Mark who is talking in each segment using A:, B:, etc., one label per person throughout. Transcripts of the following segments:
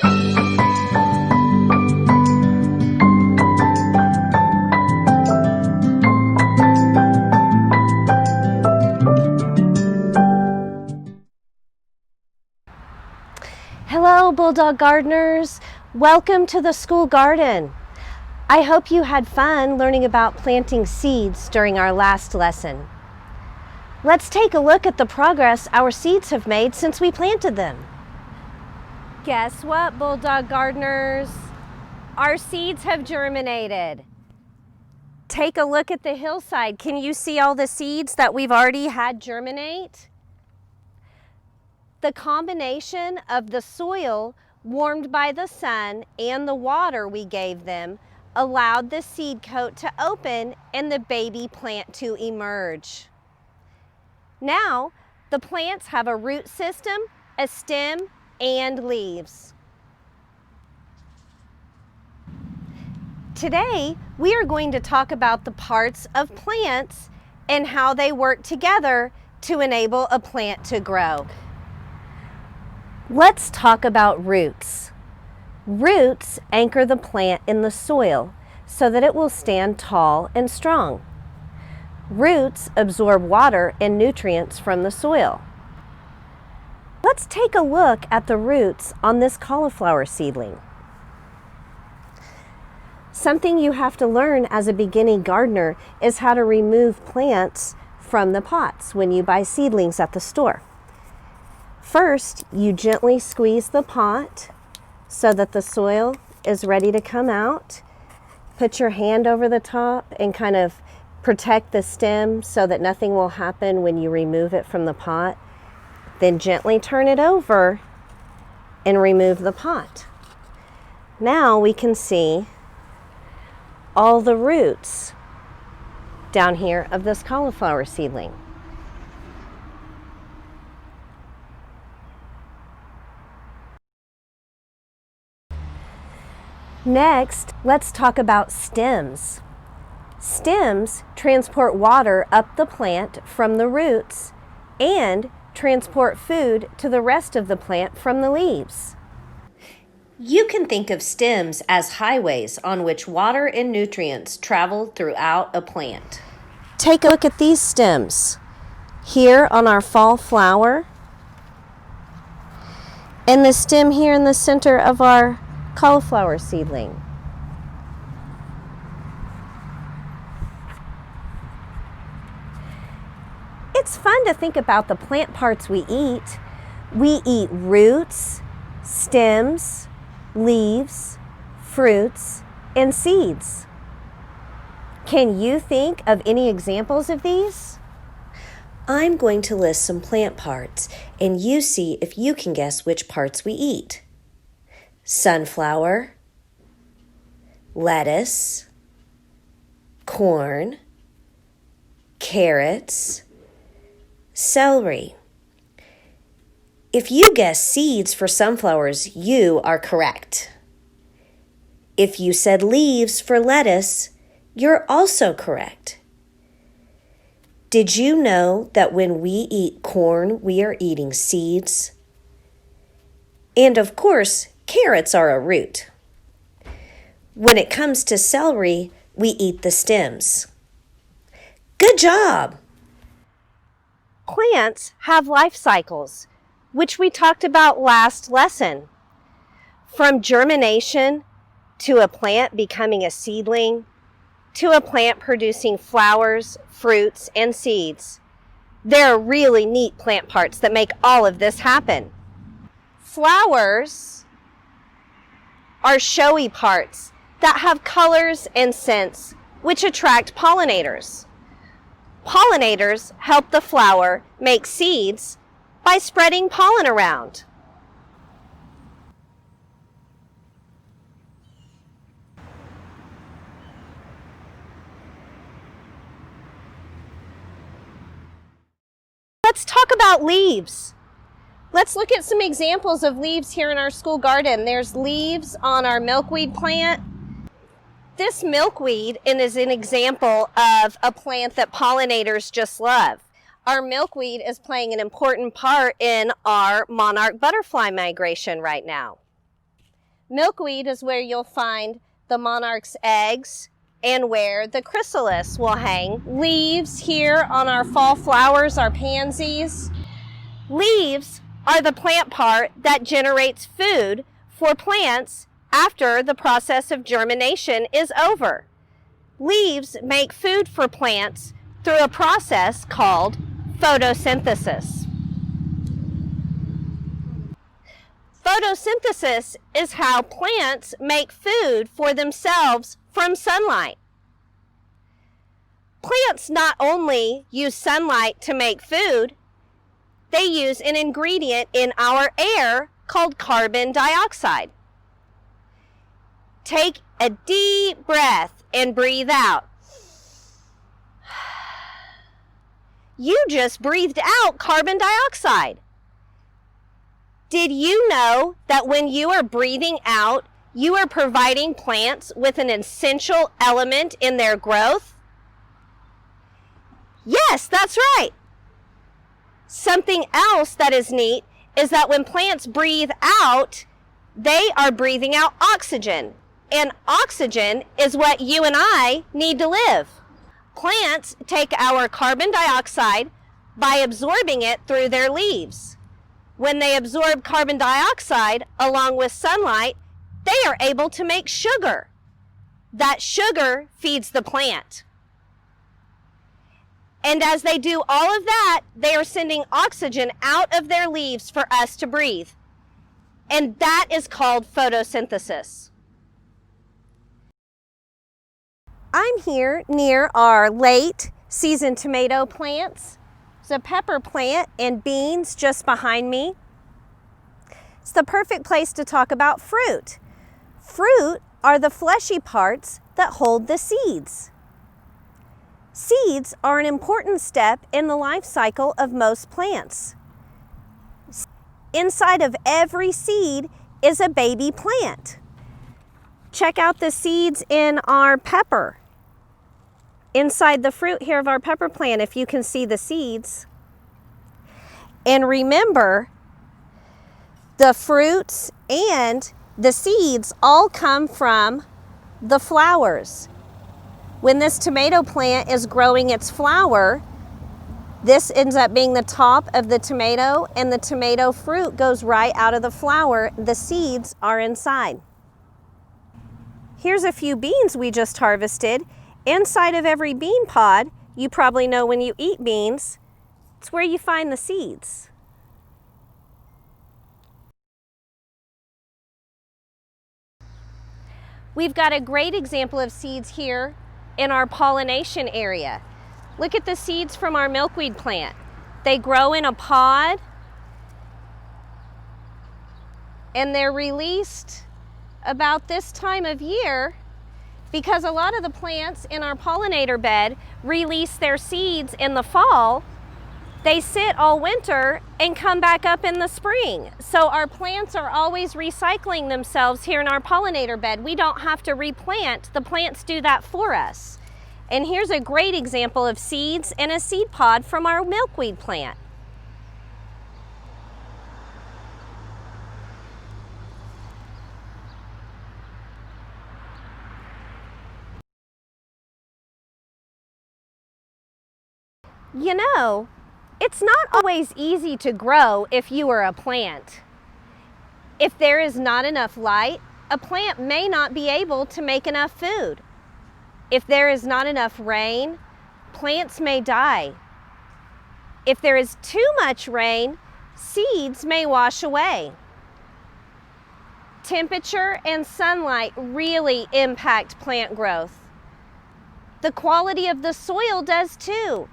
A: Hello, Bulldog Gardeners. Welcome to the school garden. I hope you had fun learning about planting seeds during our last lesson. Let's take a look at the progress our seeds have made since we planted them. Guess what, Bulldog Gardeners? Our seeds have germinated. Take a look at the hillside. Can you see all the seeds that we've already had germinate? The combination of the soil warmed by the sun and the water we gave them allowed the seed coat to open and the baby plant to emerge. Now, the plants have a root system, a stem, and leaves. Today, we are going to talk about the parts of plants and how they work together to enable a plant to grow. Let's talk about roots. Roots anchor the plant in the soil so that it will stand tall and strong. Roots absorb water and nutrients from the soil. Let's take a look at the roots on this cauliflower seedling. Something you have to learn as a beginning gardener is how to remove plants from the pots when you buy seedlings at the store. First, you gently squeeze the pot so that the soil is ready to come out. Put your hand over the top and kind of protect the stem so that nothing will happen when you remove it from the pot. Then gently turn it over and remove the pot. Now we can see all the roots down here of this cauliflower seedling. Next, let's talk about stems. Stems transport water up the plant from the roots and transport food to the rest of the plant from the leaves. You can think of stems as highways on which water and nutrients travel throughout a plant. Take a look at these stems. Here on our fall flower, and the stem here in the center of our cauliflower seedling. It's fun to think about the plant parts we eat. We eat roots, stems, leaves, fruits, and seeds. Can you think of any examples of these? I'm going to list some plant parts, and you see if you can guess which parts we eat. Sunflower, lettuce, corn, carrots, celery. If you guess seeds for sunflowers, you are correct. If you said leaves for lettuce, you're also correct. Did you know that when we eat corn, we are eating seeds? And of course, carrots are a root. When it comes to celery, we eat the stems. Good job! Plants have life cycles, which we talked about last lesson. From germination to a plant becoming a seedling, to a plant producing flowers, fruits, and seeds. There are really neat plant parts that make all of this happen. Flowers are showy parts that have colors and scents which attract pollinators. Pollinators help the flower make seeds by spreading pollen around. Let's talk about leaves. Let's look at some examples of leaves here in our school garden. There's leaves on our milkweed plant. This milkweed is an example of a plant that pollinators just love. Our milkweed is playing an important part in our monarch butterfly migration right now. Milkweed is where you'll find the monarch's eggs and where the chrysalis will hang. Leaves here on our fall flowers, our pansies. Leaves are the plant part that generates food for plants after the process of germination is over. Leaves make food for plants through a process called photosynthesis. Photosynthesis is how plants make food for themselves from sunlight. Plants not only use sunlight to make food, they use an ingredient in our air called carbon dioxide. Take a deep breath and breathe out. You just breathed out carbon dioxide. Did you know that when you are breathing out, you are providing plants with an essential element in their growth? Yes, that's right. Something else that is neat is that when plants breathe out, they are breathing out oxygen. And oxygen is what you and I need to live. Plants take our carbon dioxide by absorbing it through their leaves. When they absorb carbon dioxide along with sunlight, they are able to make sugar. That sugar feeds the plant. And as they do all of that, they are sending oxygen out of their leaves for us to breathe. And that is called photosynthesis. I'm here near our late season tomato plants. There's a pepper plant and beans just behind me. It's the perfect place to talk about fruit. Fruit are the fleshy parts that hold the seeds. Seeds are an important step in the life cycle of most plants. Inside of every seed is a baby plant. Check out the seeds in our pepper. Inside the fruit here of our pepper plant, if you can see the seeds. And remember, the fruits and the seeds all come from the flowers. When this tomato plant is growing its flower, this ends up being the top of the tomato, and the tomato fruit goes right out of the flower. The seeds are inside. Here's a few beans we just harvested. Inside of every bean pod, you probably know when you eat beans, it's where you find the seeds. We've got a great example of seeds here in our pollination area. Look at the seeds from our milkweed plant. They grow in a pod and they're released about this time of year because a lot of the plants in our pollinator bed release their seeds in the fall. They sit all winter and come back up in the spring. So our plants are always recycling themselves here in our pollinator bed. We don't have to replant. The plants do that for us. And here's a great example of seeds in a seed pod from our milkweed plant. You know, it's not always easy to grow if you are a plant. If there is not enough light, a plant may not be able to make enough food. If there is not enough rain, plants may die. If there is too much rain, seeds may wash away. Temperature and sunlight really impact plant growth. The quality of the soil does too.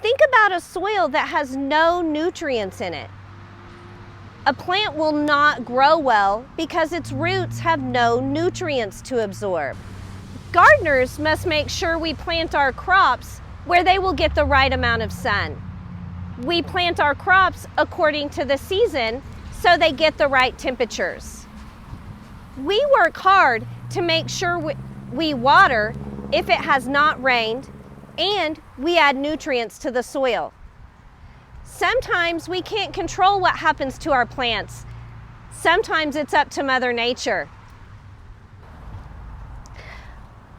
A: Think about a soil that has no nutrients in it. A plant will not grow well because its roots have no nutrients to absorb. Gardeners must make sure we plant our crops where they will get the right amount of sun. We plant our crops according to the season so they get the right temperatures. We work hard to make sure we water if it has not rained, and we add nutrients to the soil. Sometimes we can't control what happens to our plants. Sometimes it's up to Mother Nature.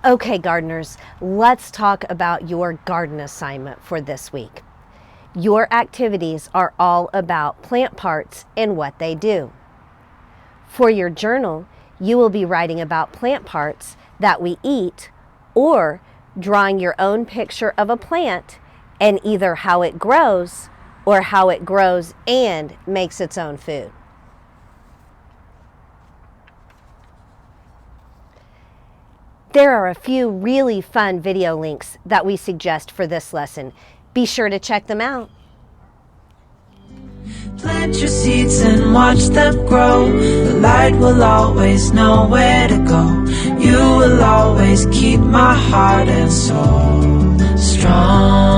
A: Okay, gardeners, let's talk about your garden assignment for this week. Your activities are all about plant parts and what they do. For your journal, you will be writing about plant parts that we eat or drawing your own picture of a plant and either how it grows or how it grows and makes its own food. There are a few really fun video links that we suggest for this lesson. Be sure to check them out.
B: Plant your seeds and watch them grow. The light will always know where to go. You will always keep my heart and soul strong.